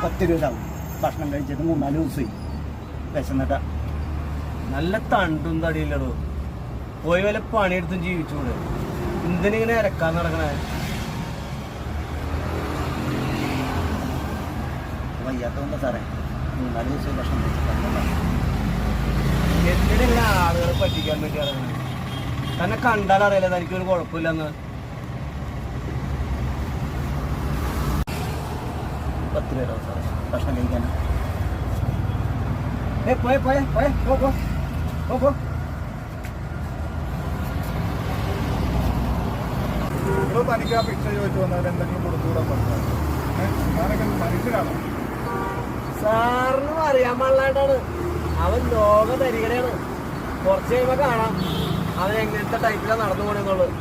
10 രൂപ ആവും. ഭക്ഷണം കഴിച്ചിട്ട് 3-4 ദിവസമായി വിശന്നിട്ടാ. നല്ല തണ്ടും തടിയില്ലടോ. പോയി വല്ല പണിയെടുത്തും ജീവിച്ചൂടെ? എന്തിനിങ്ങനെ ഇരക്കാൻ നടക്കണേ? വയ്യാത്തതുകൊണ്ടാ സാറേ 3-4 ദിവസമായി ഭക്ഷണം കഴിച്ചിട്ട്. എന്തിനാ ആളുകളെ പറ്റിക്കാൻ വേണ്ടി ഇറങ്ങണേ? തന്നെ കണ്ടാൽ അറിയില്ല തനിക്കൊരു കുഴപ്പമില്ലെന്ന്. 10 രൂപ സാറേ ഭക്ഷണം കഴിക്കാൻ. പോയെ പോയെ പോയെ പോ പോ പോ പോ. തനിക്ക് ആ പിക്ചർ ചോദിച്ചു വന്നവർ എന്തെങ്കിലും കൊടുത്തുകൂടാൻ പറഞ്ഞാൽ ഞാനൊക്കെ മനുഷ്യനാണോ? സാറിനും അറിയാൻ പാടില്ലായിട്ടാണ്. അവൻ ലോക തരികടയാണ്. കുറച്ച് കഴിയുമ്പോൾ കാണാം അവൻ എങ്ങനത്തെ ടൈപ്പിലാണ് നടന്നു പോണെന്നുള്ളത്.